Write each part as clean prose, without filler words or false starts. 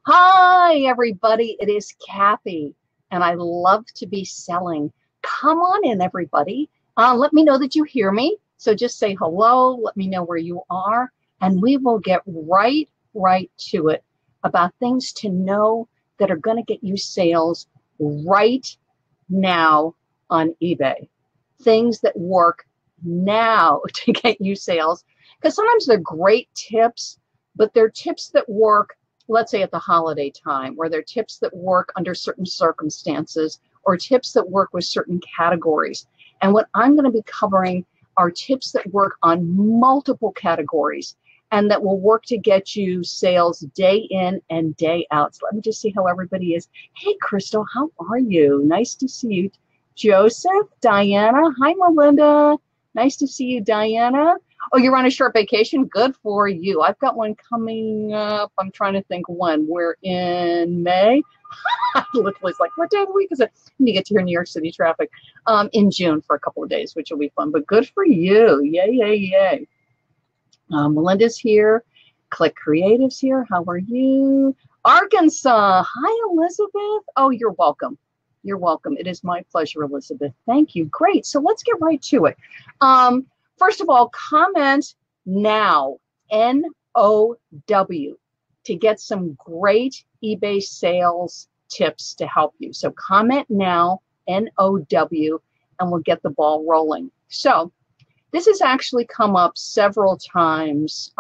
Hi, everybody. It is Kathy, and I love to be selling. Come on in, everybody. Let me know that you hear me. So just say hello. Let me know where you are, and we will get right to it about things to know that are going to get you sales right now on eBay. Things that work now to get you sales, because sometimes they're great tips, but they're tips that work, let's say at the holiday time, where they're tips that work under certain circumstances or tips that work with certain categories. And what I'm going to be covering are tips that work on multiple categories and that will work to get you sales day in and day out. So let me just see how everybody is. Hey, Crystal, how are you? Nice to see you. Joseph, Diana, hi, Melinda. Nice to see you, Diana. Oh, you're on a short vacation? Good for you. I've got one coming up. I'm trying to think when. We're in May. I literally was like, what day of the week is it? And you get to hear New York City traffic in June for a couple of days, which will be fun. But good for you. Yay, yay, yay. Melinda's here. Click Creative's here. How are you? Arkansas. Hi, Elizabeth. Oh, you're welcome. You're welcome. It is my pleasure, Elizabeth. Thank you. Great. So let's get right to it. First of all, comment now, N-O-W, to get some great eBay sales tips to help you. So comment now, N-O-W, and we'll get the ball rolling. So this has actually come up several times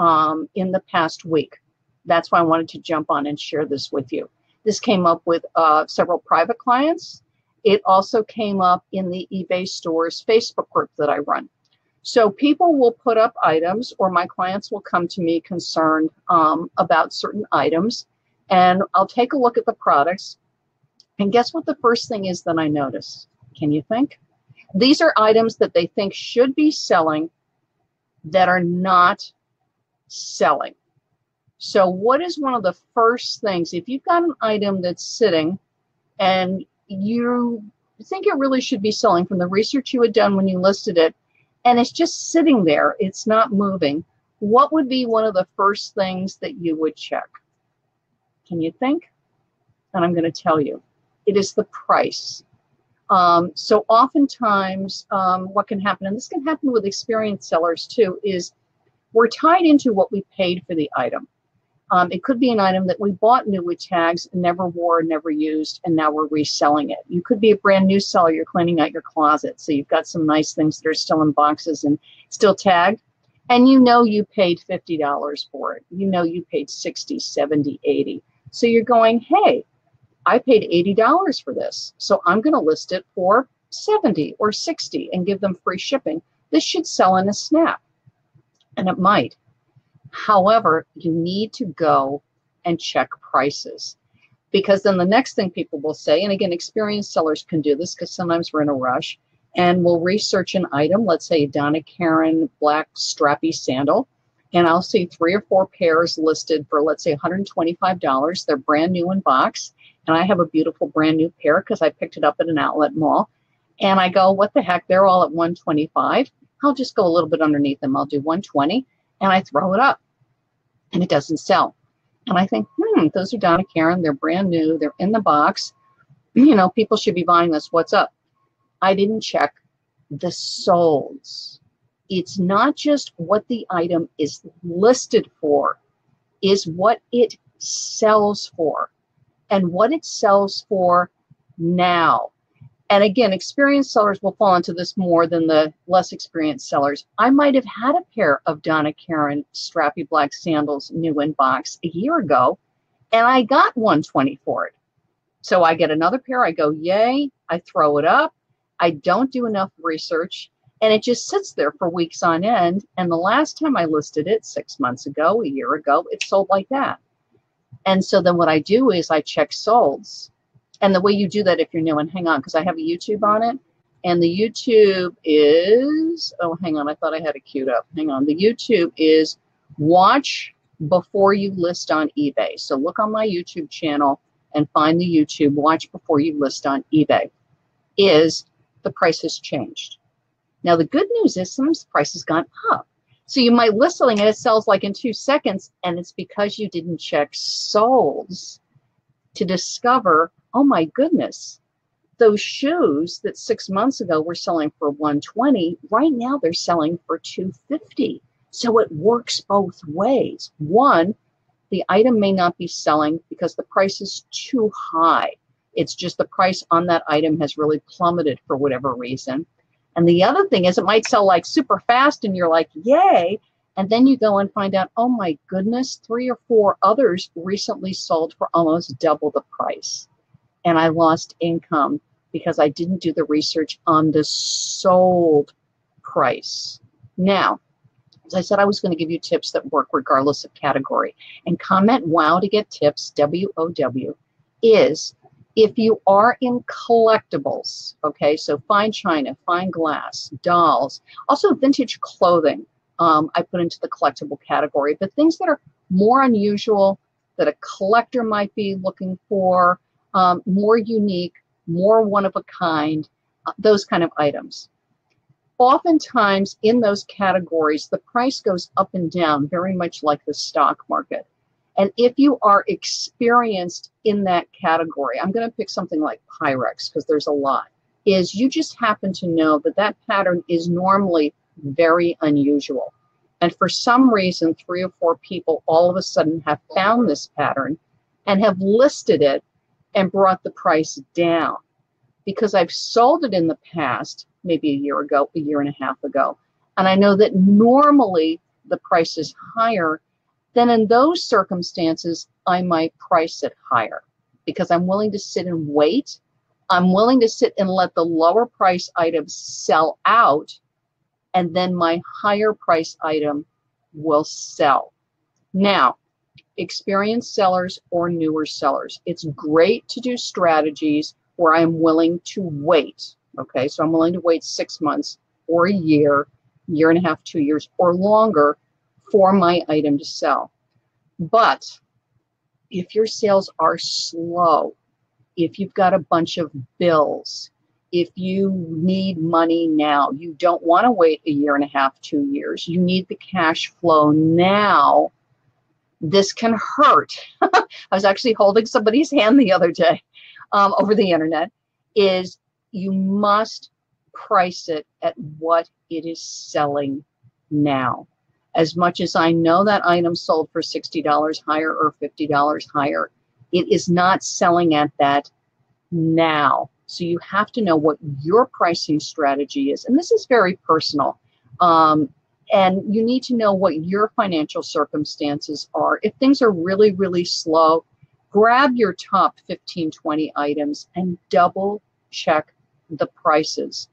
in the past week. That's why I wanted to jump on and share this with you. This came up with several private clients. It also came up in the eBay Stores Facebook group that I run. So people will put up items, or my clients will come to me concerned about certain items, and I'll take a look at the products. And guess what the first thing is that I notice? Can you think? These are items that they think should be selling that are not selling. So what is one of the first things, if you've got an item that's sitting and you think it really should be selling from the research you had done when you listed it, and it's just sitting there, it's not moving, what would be one of the first things that you would check? Can you think? And I'm going to tell you. It is the price. So oftentimes what can happen, and this can happen with experienced sellers too, is we're tied into what we paid for the item. It could be an item that we bought new with tags, never wore, never used, and now we're reselling it. You could be a brand new seller. You're cleaning out your closet. So you've got some nice things that are still in boxes and still tagged. And you know you paid $50 for it. You know you paid $60, $70, $80. So you're going, hey, I paid $80 for this. So I'm going to list it for $70 or $60 and give them free shipping. This should sell in a snap. And it might. However, you need to go and check prices, because then the next thing people will say, and again, experienced sellers can do this because sometimes we're in a rush, and we'll research an item, let's say a Donna Karan black strappy sandal, and I'll see 3 or 4 pairs listed for, let's say, $125. They're brand new in box, and I have a beautiful brand new pair because I picked it up at an outlet mall, and I go, what the heck, they're all at $125. I'll just go a little bit underneath them. I'll do $120. And I throw it up, and it doesn't sell. And I think, those are Donna Karan. They're brand new. They're in the box. You know, people should be buying this. What's up? I didn't check the solds. It's not just what the item is listed for, is what it sells for, and what it sells for now. And again, experienced sellers will fall into this more than the less experienced sellers. I might have had a pair of Donna Karan strappy black sandals new in box a year ago, and I got $120 for it. So I get another pair, I go, yay, I throw it up, I don't do enough research, and it just sits there for weeks on end. And the last time I listed it 6 months ago, a year ago, it sold like that. And so then what I do is I check solds. And the way you do that if you're new, and hang on, because I have a YouTube on it, and the YouTube is, oh, hang on, I thought I had it queued up. Hang on, the YouTube is watch before you list on eBay. So look on my YouTube channel and find the YouTube watch before you list on eBay. Is the price has changed. Now the good news is sometimes the price has gone up. So you might list something and it sells like in 2 seconds, and it's because you didn't check solds. to discover, oh my goodness, those shoes that 6 months ago were selling for $120, right now they're selling for $250. So it works both ways. One, the item may not be selling because the price is too high. It's just the price on that item has really plummeted for whatever reason. And the other thing is it might sell like super fast and you're like, yay. And then you go and find out, oh my goodness, 3 or 4 others recently sold for almost double the price. And I lost income because I didn't do the research on the sold price. Now, as I said, I was going to give you tips that work regardless of category. And comment WOW to get tips, WOW, is if you are in collectibles, okay, so fine china, fine glass, dolls, also vintage clothing, I put into the collectible category, but things that are more unusual, that a collector might be looking for, more unique, more one of a kind, those kind of items. Oftentimes in those categories, the price goes up and down very much like the stock market. And if you are experienced in that category, I'm going to pick something like Pyrex because there's a lot, is you just happen to know that that pattern is normally very unusual. And for some reason, 3 or 4 people all of a sudden have found this pattern and have listed it and brought the price down. Because I've sold it in the past, maybe a year ago, a year and a half ago, and I know that normally the price is higher, then in those circumstances, I might price it higher because I'm willing to sit and wait. I'm willing to sit and let the lower price items sell out, and then my higher price item will sell. Now, experienced sellers or newer sellers, it's great to do strategies where I'm willing to wait. Okay, so I'm willing to wait 6 months or a year, year and a half, 2 years, or longer for my item to sell. But if your sales are slow, if you've got a bunch of bills, if you need money now, you don't want to wait a year and a half, 2 years, you need the cash flow now, this can hurt. I was actually holding somebody's hand the other day over the internet, is you must price it at what it is selling now. As much as I know that item sold for $60 higher or $50 higher, it is not selling at that now. So you have to know what your pricing strategy is. And this is very personal. And you need to know what your financial circumstances are. If things are really, really slow, grab your top 15, 20 items and double check the prices.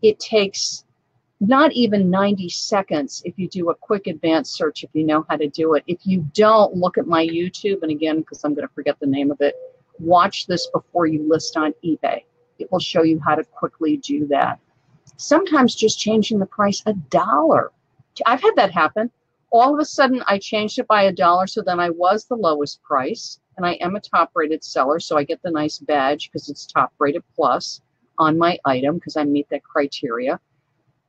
It takes not even 90 seconds if you do a quick advanced search, if you know how to do it. If you don't, look at my YouTube. And again, because I'm going to forget the name of it, watch this before you list on eBay. It will show you how to quickly do that. Sometimes just changing the price $1. I've had that happen. All of a sudden, I changed it by $1, so then I was the lowest price, and I am a top-rated seller, so I get the nice badge because it's top-rated plus on my item because I meet that criteria.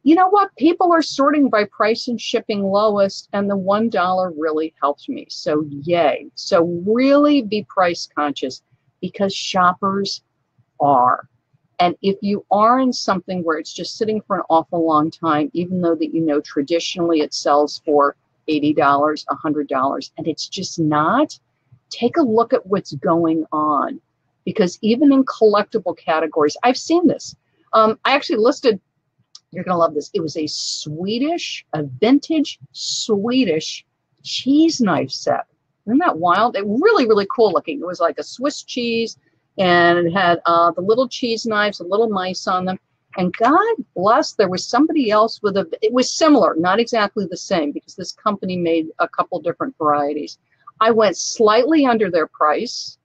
You know what? People are sorting by price and shipping lowest, and the $1 really helped me. So yay. So really be price conscious because shoppers are. And if you are in something where it's just sitting for an awful long time, even though that you know traditionally it sells for $80, $100, and it's just not, take a look at what's going on. Because even in collectible categories, I've seen this. I actually listed, you're going to love this, it was a vintage Swedish cheese knife set. Isn't that wild? It really, really cool looking. It was like a Swiss cheese, and it had the little cheese knives, the little mice on them. And God bless, there was somebody else with it was similar, not exactly the same, because this company made a couple different varieties. I went slightly under their price.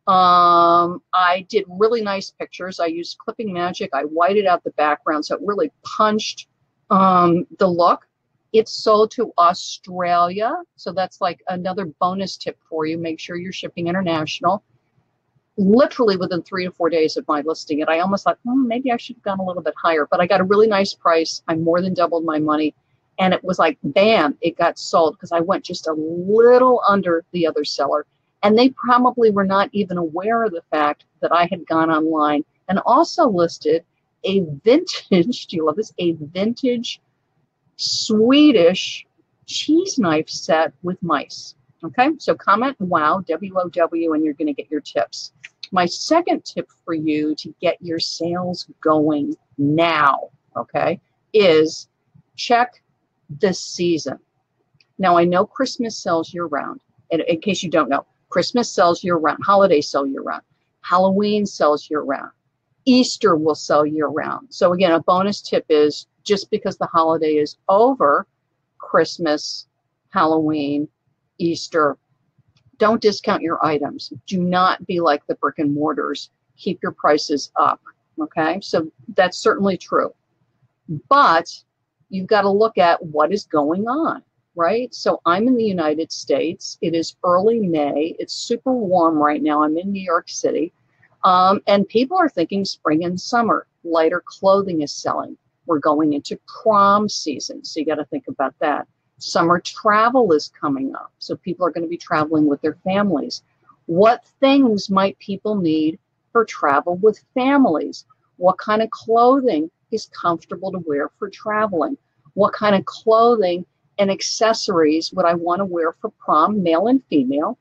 I did really nice pictures. I used clipping magic. I whited out the background, so it really punched the look. It's sold to Australia, so that's like another bonus tip for you. Make sure you're shipping international. Literally within 3 to 4 days of my listing it, I almost thought, maybe I should have gone a little bit higher, but I got a really nice price. I more than doubled my money, and it was like, bam, it got sold because I went just a little under the other seller. And they probably were not even aware of the fact that I had gone online and also listed a vintage, do you love this? A vintage Swedish cheese knife set with mice. Okay, so comment wow, W-O-W, and you're going to get your tips. My second tip for you to get your sales going now, okay, is check the season. Now, I know Christmas sells year-round. In case you don't know, Christmas sells year-round. Holidays sell year-round. Halloween sells year-round. Easter will sell year-round. So again, a bonus tip is just because the holiday is over, Christmas, Halloween, Easter, don't discount your items. Do not be like the brick and mortars. Keep your prices up, okay? So that's certainly true. But you've got to look at what is going on, right? So I'm in the United States. It is early May. It's super warm right now. I'm in New York City. And people are thinking spring and summer. Lighter clothing is selling. We're going into prom season, so you got to think about that. Summer travel is coming up, so people are going to be traveling with their families. What things might people need for travel with families? What kind of clothing is comfortable to wear for traveling? What kind of clothing and accessories would I want to wear for prom, male and female?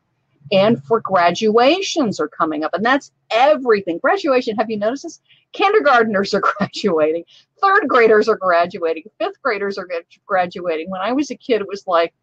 And for graduations are coming up, and that's everything. Graduation, have you noticed this? Kindergartners are graduating, third graders are graduating, fifth graders are graduating. When I was a kid, it was like,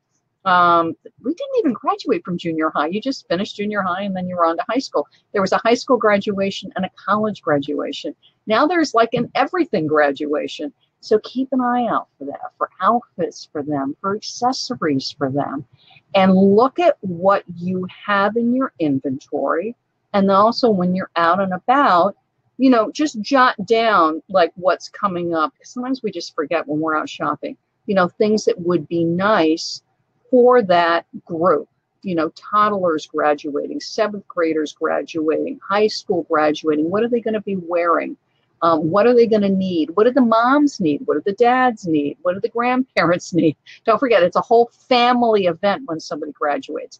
we didn't even graduate from junior high. You just finished junior high and then you were on to high school. There was a high school graduation and a college graduation. Now there's like an everything graduation. So keep an eye out for that, for outfits for them, for accessories for them. And look at what you have in your inventory. And also when you're out and about, you know, just jot down like what's coming up. Sometimes we just forget when we're out shopping, you know, things that would be nice for that group. You know, toddlers graduating, seventh graders graduating, high school graduating. What are they going to be wearing? What are they going to need? What do the moms need? What do the dads need? What do the grandparents need? Don't forget, it's a whole family event when somebody graduates.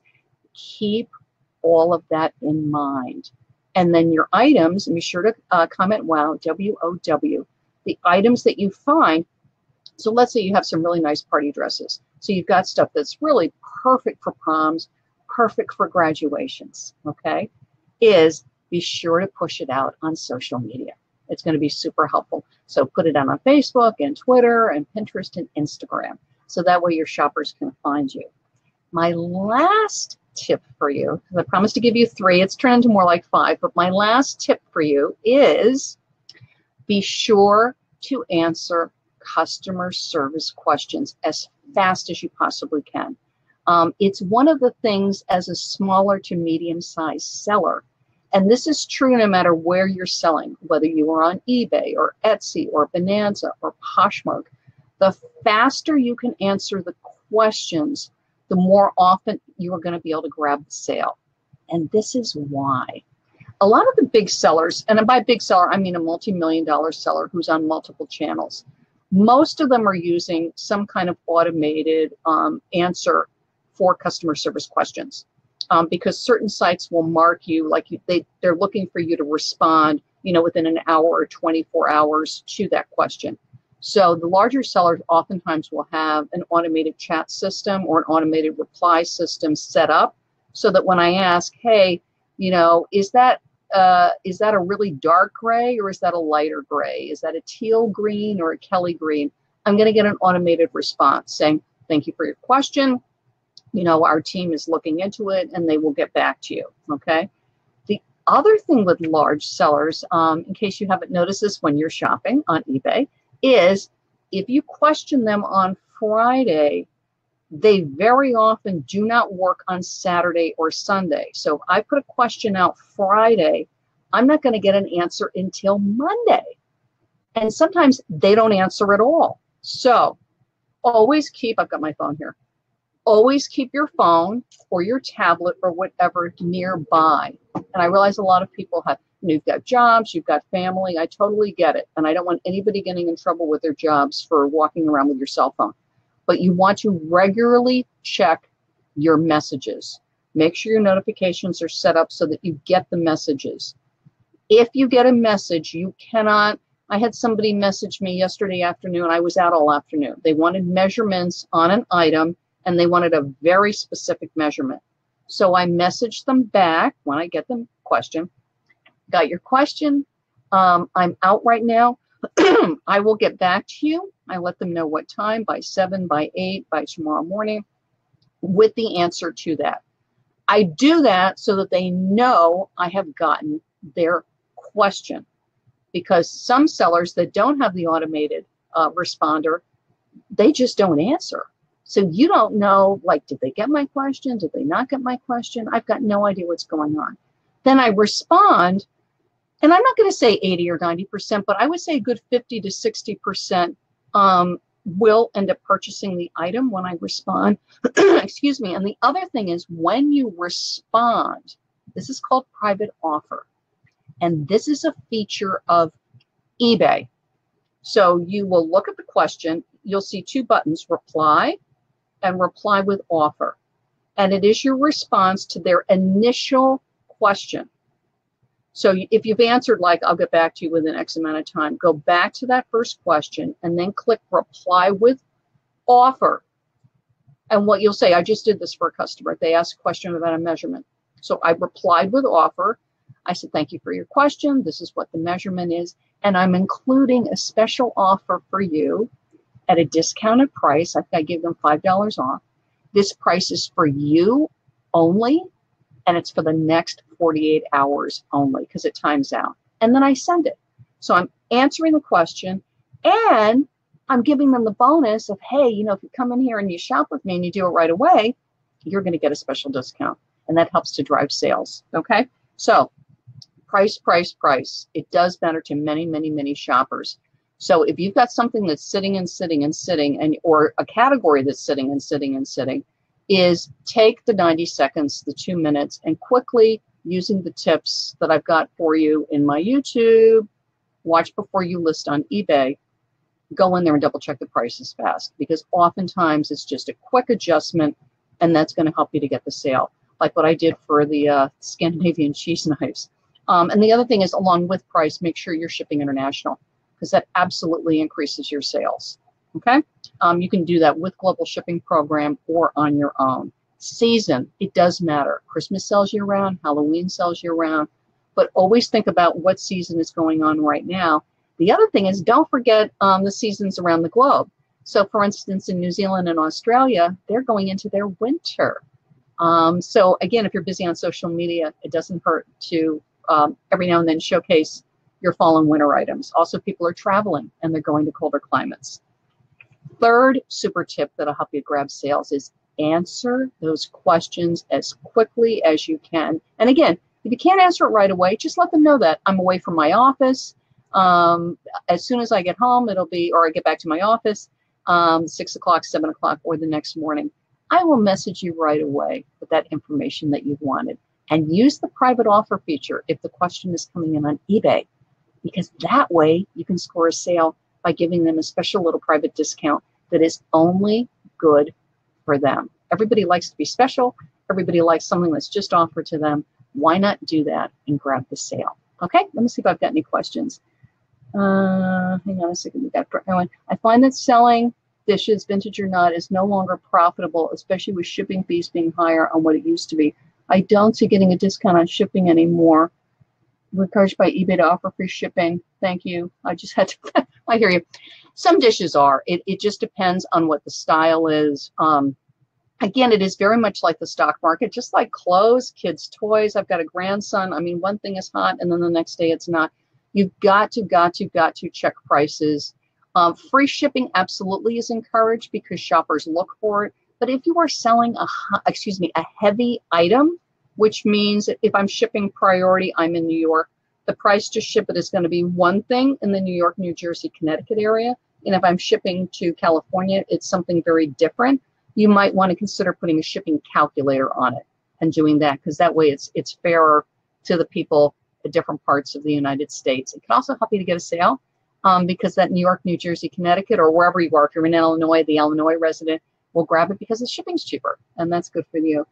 Keep all of that in mind. And then your items, and be sure to comment wow, W-O-W, the items that you find. So let's say you have some really nice party dresses. So you've got stuff that's really perfect for proms, perfect for graduations, okay? Be sure to push it out on social media. It's going to be super helpful. So put it out on Facebook and Twitter and Pinterest and Instagram. So that way your shoppers can find you. My last tip for you, because I promised to give you 3, it's turned into more like 5, but my last tip for you is be sure to answer customer service questions as fast as you possibly can. It's one of the things as a smaller to medium-sized seller. And this is true no matter where you're selling, whether you are on eBay or Etsy or Bonanza or Poshmark. The faster you can answer the questions, the more often you are going to be able to grab the sale. And this is why. A lot of the big sellers, and by big seller, I mean a multi-million-dollar seller who's on multiple channels, most of them are using some kind of automated answer for customer service questions. Because certain sites will mark you like they're looking for you to respond, you know, within an hour or 24 hours to that question. So the larger sellers oftentimes will have an automated chat system or an automated reply system set up so that when I ask, hey, you know, is that a really dark gray or is that a lighter gray? Is that a teal green or a Kelly green? I'm going to get an automated response saying, thank you for your question. You know, our team is looking into it and they will get back to you, okay? The other thing with large sellers, in case you haven't noticed this when you're shopping on eBay, is if you question them on Friday, they very often do not work on Saturday or Sunday. So if I put a question out Friday, I'm not going to get an answer until Monday. And sometimes they don't answer at all. So always keep, I've got my phone here, always keep your phone or your tablet or whatever nearby. And I realize a lot of people have, you've got jobs, you've got family. I totally get it. And I don't want anybody getting in trouble with their jobs for walking around with your cell phone. But you want to regularly check your messages. Make sure your notifications are set up so that you get the messages. If you get a message, you cannot. I had somebody message me yesterday afternoon. I was out all afternoon. They wanted measurements on an item, and they wanted a very specific measurement. So I messaged them back when I get them question. Got your question. I'm out right now. I will get back to you. I let them know what time, by 7, by 8, by tomorrow morning, with the answer to that. I do that so that they know I have gotten their question, because some sellers that don't have the automated responder, they just don't answer. So you don't know, like, did they get my question? Did they not get my question? I've got no idea what's going on. Then I respond, and I'm not going to say 80 or 90%, but I would say a good 50 to 60% will end up purchasing the item when I respond. Excuse me. And the other thing is, when you respond, this is called private offer. And this is a feature of eBay. So you will look at the question. You'll see 2 buttons, reply and reply with offer. And it is your response to their initial question. So if you've answered, like, I'll get back to you within X amount of time, go back to that first question and then click reply with offer. And what you'll say, I just did this for a customer. They asked a question about a measurement. So I replied with offer. I said, thank you for your question. This is what the measurement is. And I'm including a special offer for you at a discounted price. I give them $5 off. This price is for you only, and it's for the next 48 hours only, because it times out. And then I send it. So I'm answering the question, and I'm giving them the bonus of, hey, you know, if you come in here and you shop with me and you do it right away, you're going to get a special discount. And that helps to drive sales. Okay? So price, price, price. It does matter to many, many, many shoppers. So if you've got something that's sitting and sitting and sitting, and or a category that's sitting and sitting and sitting, is take the 90 seconds, the 2 minutes, and quickly, using the tips that I've got for you in my YouTube, watch before you list on eBay, go in there and double check the prices fast, because oftentimes it's just a quick adjustment, and that's going to help you to get the sale, like what I did for the Scandinavian cheese knives. And the other thing is, along with price, make sure you're shipping international, because that absolutely increases your sales. Okay? You can do that with Global Shipping Program or on your own. Season, it does matter. Christmas sells year-round, Halloween sells year-round, but always think about what season is going on right now. The other thing is, don't forget the seasons around the globe. So, for instance, in New Zealand and Australia, they're going into their winter. So, again, if you're busy on social media, it doesn't hurt to every now and then showcase your fall and winter items. Also, people are traveling and they're going to colder climates. Third super tip that'll help you grab sales is answer those questions as quickly as you can. And again, if you can't answer it right away, just let them know that I'm away from my office. As soon as I get home, it'll be, or I get back to my office, 6 o'clock, 7 o'clock, or the next morning. I will message you right away with that information that you've wanted. And use the private offer feature if the question is coming in on eBay, because that way you can score a sale by giving them a special little private discount that is only good for them. Everybody likes to be special. Everybody likes something that's just offered to them. Why not do that and grab the sale? Okay, let me see if I've got any questions. Hang on a second. We got one. I find that selling dishes, vintage or not, is no longer profitable, especially with shipping fees being higher on what it used to be. I don't see getting a discount on shipping anymore. We're encouraged by eBay to offer free shipping. Thank you. I just had to, I hear you. Some dishes are. It just depends on what the style is. Again, it is very much like the stock market, just like clothes, kids' toys. I've got a grandson. I mean, one thing is hot and then the next day it's not. You've got to check prices. Free shipping absolutely is encouraged because shoppers look for it. But if you are selling a heavy item, which means if I'm shipping priority, I'm in New York, the price to ship it is going to be one thing in the New York, New Jersey, Connecticut area. And if I'm shipping to California, it's something very different. You might want to consider putting a shipping calculator on it and doing that, because that way it's fairer to the people at different parts of the United States. It can also help you to get a sale because that New York, New Jersey, Connecticut, or wherever you are, if you're in the Illinois resident will grab it because the shipping's cheaper, and that's good for you.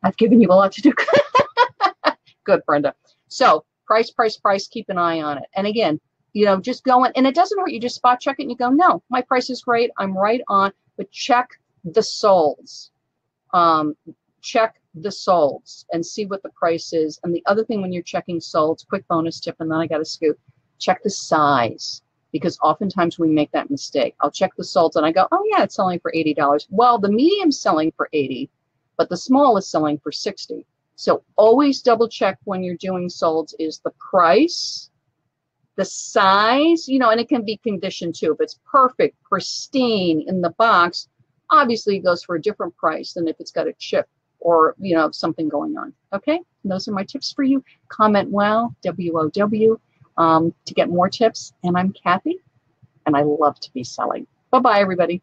I've given you a lot to do. Good, Brenda. So price, price, price, keep an eye on it. And again, you know, just go in, and it doesn't hurt. You just spot check it and you go, no, my price is great. I'm right on, but check the solds. Check the solds and see what the price is. And the other thing when you're checking solds, quick bonus tip, and then I got a scoop, check the size, because oftentimes we make that mistake. I'll check the solds and I go, oh yeah, it's selling for $80. Well, the medium's selling for 80, but the small is selling for 60. So always double check when you're doing solds is the price, the size, you know, and it can be condition too. If it's perfect, pristine in the box, obviously it goes for a different price than if it's got a chip or, you know, something going on. Okay, and those are my tips for you. Comment wow, W-O-W, to get more tips. And I'm Kathy, and I love to be selling. Bye-bye, everybody.